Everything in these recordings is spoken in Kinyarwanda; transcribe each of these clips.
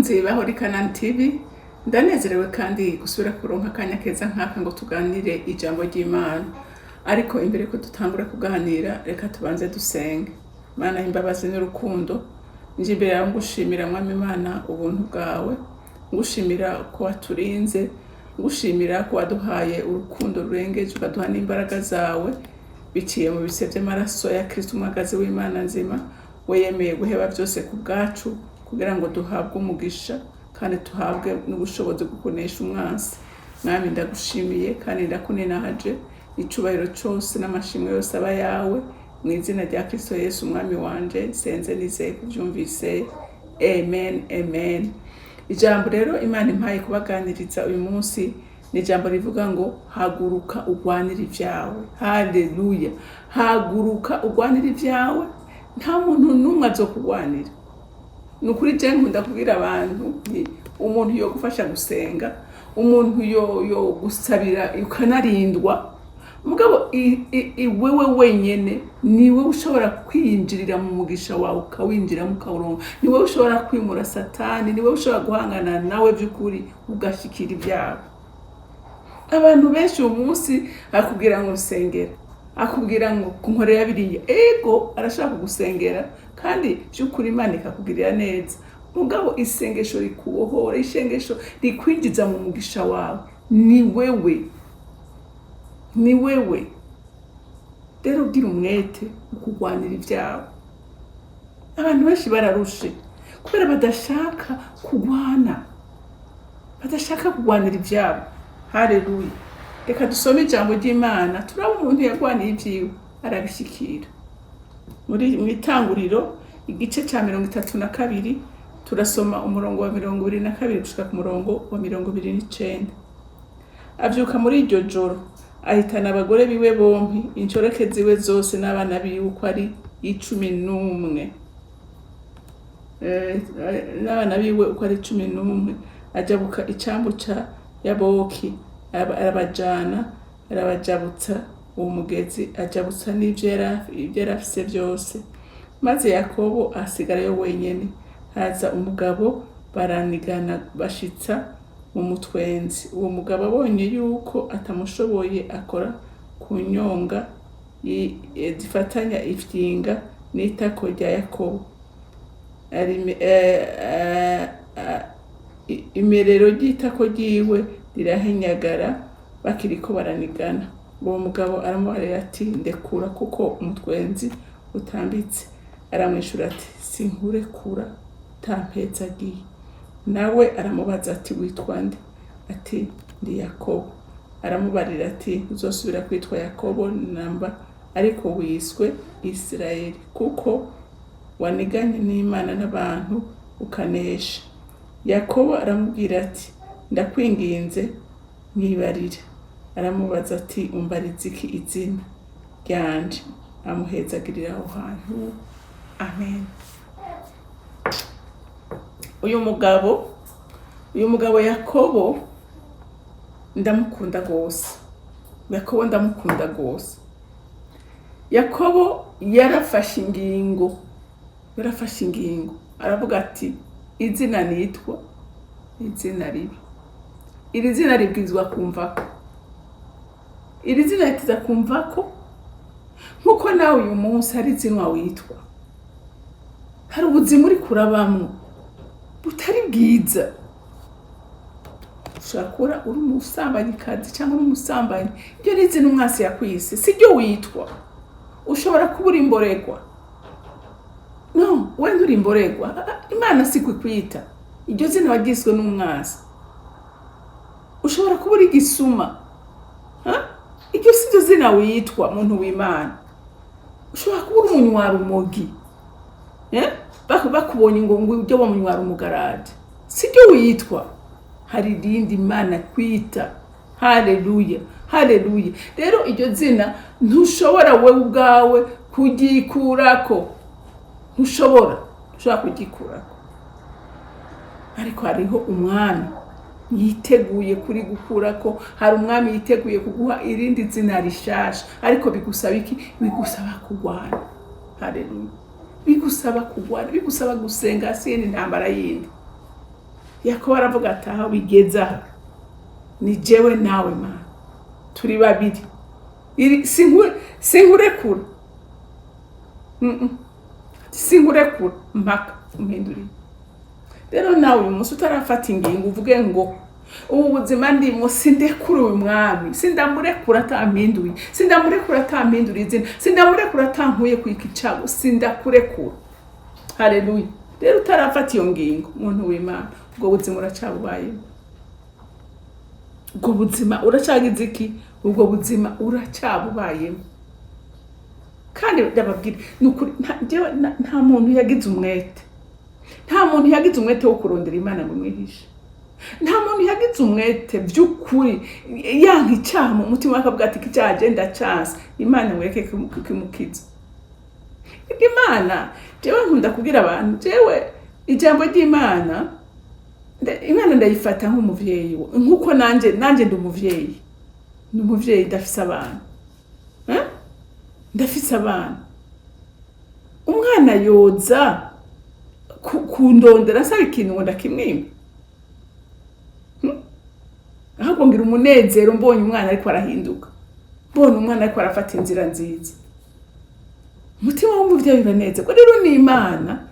bakunzi bahora Kanani TV, ndanezerewe kandi gusubira kuronka akanya keza nk'aka ngo tuganire ijambo ry'Imana. Ariko imbere ko dutangura kuganira, reka tubanze dusenge. Mana imbabazi n'urukundo, nje imbere yawe ngushimira Mwami Imana ubuntu bwawe, ngushimira ko waturinze, ngushimira ko waduhaye urukundo rurengeje, ukaduha n'imbaraga zawe biciye mu bise by'amaraso ya Kristo umwagazi w'Imana nzima. We yemeye guheba byose ku bwacu kugira ngo duhabwe umugisha kandi tuhabwe n'ubushobozi bwo kunesha umwansi. Mwami ndagushimiye kandi ndakunenahaje, icubahiro cyose n'amashimwe yose aba yawe mu izina rya Kristo Yesu umwami wanje, senze nizeye kubyumvise. Amen, amen. Ijambo rero Imana impaye kubaganiriza uyu munsi ni ijambo rivuga ngo haguruka ugwanira ivyawe. Haleluya. Haguruka ugwanira ivyawe, nta muntu numwe azokugwanira. Nukuri je nkunda kubwira abantu umuntu yo gufasha gusenga, umuntu yo gusabira ukanarindwa, mugabo wewe wenyene niwe ushobora kwinjirira mu mugisha wawe ukawinjira mu kawurongo, niwe ushobora kwimura satani, niwe ushobora guhangana nawe by'ukuri ugashikira ibyawe. Abantu benshi uyu munsi akubwira ngo usengera, akubwira ngo kunkorera biriya, ego arashaka kugusengera kandi by'ukuri Imana ikakugirira neza, mugabo isengesho rikubohora, isengesho rikwinjiza mu mugisha wawe ni wewe, ni wewe. Rero ugira umwete ukugwanira ibyawe. Abantu benshi bararushe kubera badashaka kugwana, badashaka kugwanira ibyabo. Haleluya. Reka dusome ijambo ry'Imana, turaba umuntu yagwaniye ibyiwe arabishikira. Mu itanguriro igice cya 32 turasoma umurongo wa 22 gushika ku murongo wa 29. Avyuka muri iryo joro ahitana abagore biwe bompi, inshoreke ziwe zose n'abana biwe uko ari 11. N'abana biwe uko ari 11, ajabuka icambu ca Yaboki, arabajana arabajabutsa uwo mugezi, ajabutsa n'ivyo yarafise byose. Maze Yakobo asigarayo wenyene. Haza umugabo baranigana bashitsa mu mutwenzi. Uwo mugabo abonye yuko atamushoboye, akora ku nyonga zifatanya ifyinga n'itako rya Yakobo. Imerero ry'itako ryiwe rirahenyagara bakiriko baranigana. Uwo mugabo aramubarira ati ndekura kuko umutwenzi utambitse. Aramwishura ati sinkurekura tampetsagiye. Nawe aramubaza ati witwa nde? Ati ndi Yakobo. Aramubarira ati uzosubira kwitwa Yakobo namba, ariko wiswe Isirayeli, kuko waniganye n'Imana n'abantu ukanesha. Yakobo aramubwira ati ndakwinginze mwibarire. Aramubaza ati umbariza iki izina ryanje? Amuhezagirira aho hantu. Amen. Uyu mugabo Yakobo ndamukunda gose. Yakobo ndamukunda gose. Yakobo yarafashe ingingo. Aravuga ati izina nitwa izina ribi. Iri zina ribwizwa kumvako. Iri zina ritiza kumvako nkuko nawe uyu munsi hari izina witwa. Hari ubuzima uri kurabamwo butari bwiza. Ushakura uri umusambanyikazi cyangwa umusambanyi, ibyo ni izina umwasi yakwise, sibyo witwa. Ushobora kuba uri imboregwa. No, wenda uri imboregwa, Imana si kukwita. Iryo zina wagiswe n'umwasi. Ushobora kuba uri gisuma. Iryo si ryo zina witwa muntu w'Imana. Ushobora kuba uri umunywara umogi. Bakubonye ngo ujye wamunywara umugaraje. Si ryo witwa. Hari irindi Imana kwita. Haleluya. Haleluya. Rero iryo zina ntushobora wewe ubwawe kugikurako. Ntushobora kugikurako. Ariko hariho umwami yiteguye kuri gukurako. Hari umwami yiteguye kuguha irindi zina rishasha. Ariko bigusaba iki? Bigusaba kugwana. Haleluya. Bigusaba kugwana, bigusaba gusenga, si intambara yindi. Yakobo aravuga ati aho bigeze aha ni jewe nawe Mana turi babiri sinkurekura sinkurekura mpaka umpinduriye. Rero nawe uyu munsi utarafata ingingo uvuge ngo ubu buzima ndimo sindekura uyu mwami, sindamurekura atampinduye, sindamurekura atampinduriye izina, sindamurekura atankuye ku ikicago, sindakurekura. Haleluya. Rero utarafata iyo ngingo umuntu w'Imana, ubwo buzima uracabubayemo, ubwo buzima uracagize iki, ubwo buzima uracyabubayemo. Kandi ndababwira nukuri nta muntu yagize umwete, nta muntu yagize umwete wo kurondera Imana ngo mwihishe, nta muntu yagize umwete by'ukuri yanka icyaha mu mutima akavuga ati icyaha agenda chance Imana mwereke kimukiza. Imana jewe nkunda kugira abantu, jewe ijambo ry'Imana Imana ndayifata nk'umuvyeyi, nkuko nanje ndi umuvyeyi, ni umuvyeyi ndafise abana, ndafise abana. Umwana yoza kundondera asaba ikintu ngo ndakimwima, ahubwo ngira umunezero mbonye umwana ariko arahinduka, mbonye umwana ariko arafata inzira nziza, umutima w'umuvyeyi uranezerwa. Rero ni Imana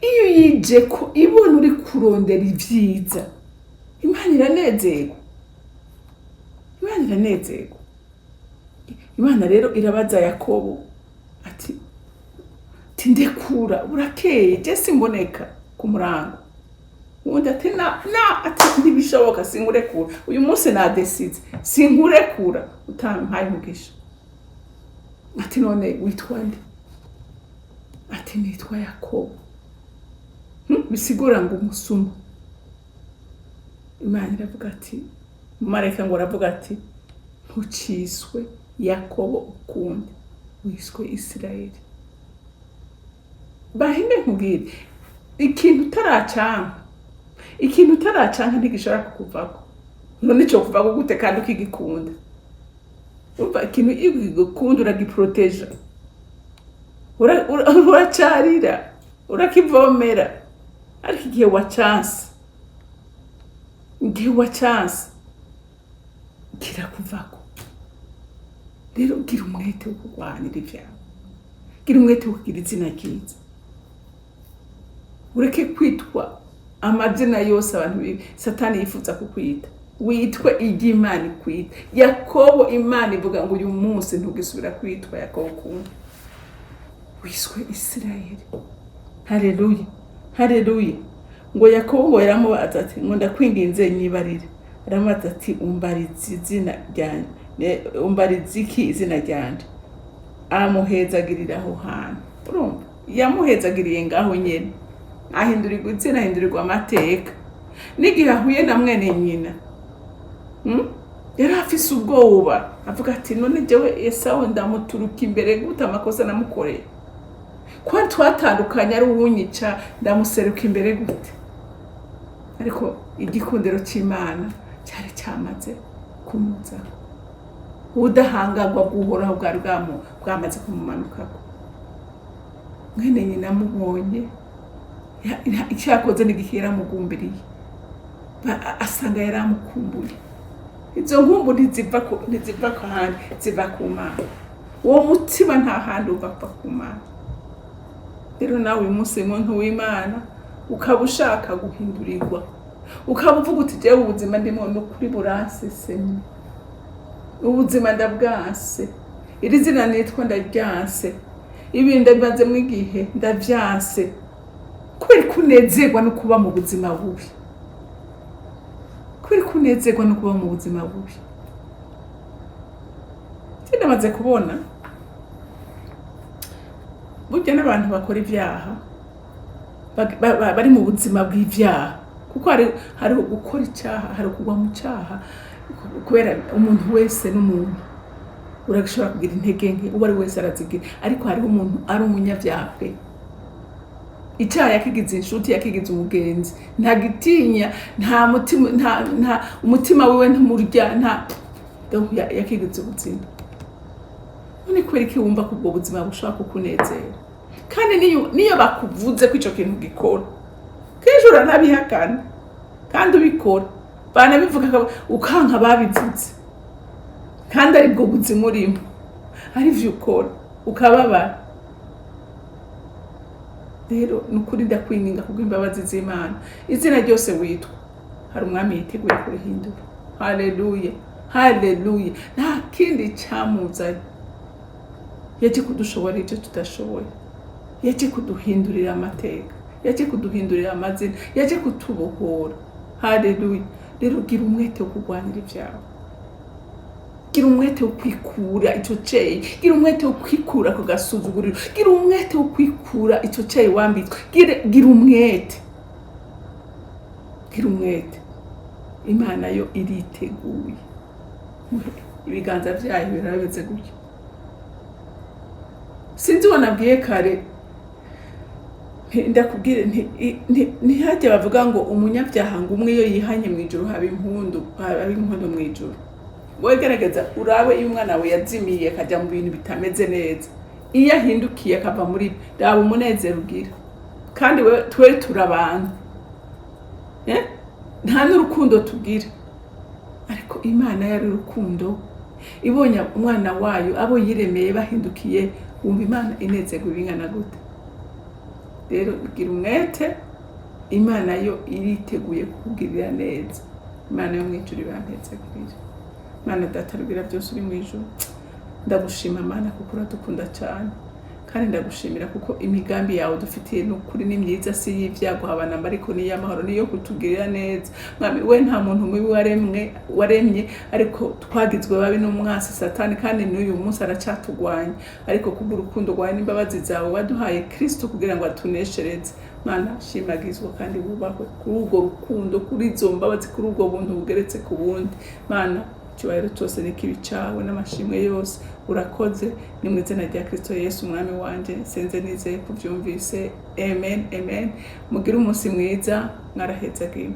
iyo yije ko ibona uri kurondera ivyiza, Imana iranezerwa, Imana iranezerwa. Imana rero irabaza Yakobo ati ndekura urakeye je simboneka ku murango, undi ati ati ntibishoboka sinkurekura, uyu munsi nadesize sinkurekura utampaye umugisha. Ati none witwa nde? Ati nitwa Yakobo. Bisigura ngo umusuma. Imana iravuga ati, marayika ngo aravuga ati ntuciswe Yakobo ukundi, wiswe Isirayeli. Bahinde nkubwire ikintu utaracanka ntigishobora kukuvako. None cyo kuvako gute kandi ukigikunda? Umva ikintu igikunda uragiproteja, uracarira, urakivomera. Ariko igihe wa chance kirakuvako. Rero gira umwete wo kurwanira ivyawe, gira umwete wo kugira izina ryiza, ureke kwitwa amazina yose abantu Satani yifuza kukwita, witwe iry'Imana ikwita. Yakobo Imana ivuga ngo uyu munsi ntugisubira kwitwa Yakobo kundi, wiswe Isirayeli. Haleluya, haleluya. Ngo Yakobo ngo yaramubaza ati ngo ndakwinginze nyibarire, aramubaza ati umbarize izina ryanje, umbarize iki izina ryanje? Amuhezagirira aho hantu. Urumva yamuhezagiriye ngaho nyene, ahindurirwa izina, ahindurirwa amateka. N'igihe ahuye na mwene nyina yari afise ubwoba, avuga ati none jewe Esawu ndamuturuka imbere gute amakosa namukoreye, kwa twatandukanye ari uwunyica ndamuseruka imbere gute? Ariko igikundiro cy'Imana cyari cyamaze kumuza, udahangagwa guhoraho bwamaze kumumanukako. Mwene nyina mubonye icyakoze n'igihera mugumbiriye, asanga yaramukumbuye. Izo nkumbu ntiziva ko handi, ziva ku Mana. Uwo mutima nta handi uva ku Mana. Rero nawe uyu munsi muntu w'Imana ukaba ushaka guhindurirwa, ukaba uvuga uti jewe ubuzima ndimo no kuri burase semwe, ubuzima ndabwase, iri zina nitwa ndabyanse, ibindi bimaze mu gihe ndavyanse. Kubera kunezerwa no kuba mu buzima bubi, kubera kunezerwa no kuba mu buzima bubi. Ndamaze kubona burya n'abantu bakora ivyaha bari mu buzima bw'ivyaha, kuko hari gukora icyaha, hari kugwa mu cyaha. Kubera umuntu wese n'umuntu urashobora kugira intege nke, uwo ari wese arazigira, ariko hari umuntu ari umunyavyaha pe, icyaha yakigize inshuti, yakigize umugenzi, nta gitinya, nta mutima, nta umutima wiwe ntumurya, nta yakigize ubuzima. None kweri ki wumva ko ubwo buzima bushaka kukunezera? Kandi niyo bakuvuze ko ico kintu gikora, kenshi uranabihakana, kandi ubikora banabivuga ukanka babivuze kandi ari bwo buzima urimo ari vyo ukora ukababara. Rero nukuri ndakwinginga kubw'imbabazi z'Imana izina ryose witwa hari umwami yiteguye kurihindura. Haleluya, haleluya. Nta kindi cyamuzanye, yaje kudushobora icyo tudashoboye, yaje kuduhindurira amateka, yaje kuduhindurira amazina, yaje kutubohora. Haleluya. Rero gira umwete wo kurwanira ibyawe, gira umwete wo kwikura icyo cyeyi, gira umwete wo kwikura ku gasuzuguriro, gira umwete wo kwikura icyo cyeyi wambitswe, gira umwete, gira umwete. Imana yo iriteguye, ibiganza byayo birabeze gutyo. Sinzi wanabwiye kare ndakubwire ntihajye bavuga ngo umunyabyaha ngo umwe iyo yihanye mu ijuru haba impundu mu ijuru. Wowe gerageza urabe iyo umwana we yazimiye akajya mu bintu bitameze neza, iyo ahindukiye akava muri raba umunezero ugira. Kandi twe turabantu nta n'urukundo tugira, ariko Imana yari urukundo ibonye umwana wayo abo yiremeye bahindukiye, wumva Imana inezerwa bingana gute. Rero gira umwete, Imana yo iriteguye kukugirira neza. Imana yo mu ijuru ibanezerwa. Mana data rugira byose uri mu ijuru, ndagushima Mana kuko uradukunda cyane, kandi ndagushimira kuko imigambi yawe dufitiye n'ukuri ni myiza, si y'ibyago habana ariko ni y'amahoro, niyo kutugirira neza. Mwami we nta muntu mubi waremye, ariko twagizwe babi n'umwasi Satani, kandi n'uyu munsi aracyatugwanya, ariko kubw'urukundo rwawe n'imbabazi zawe waduhaye Kristo kugira ngo atuneshereze. Mana shimagizwa kandi wubahwe kuri urwo rukundo, kuri izo mbabazi, kuri ubwo buntu bugeretse ku bundi. Mana icyubahiro cyose n'ikibi cyawe n'amashimwe yose urakoze, ni mu izina rya Kristo Yesu umwami wanje senze nizeye kubyumvise. Amen, amen. Mugire umunsi mwiza, mwarahezagiwe.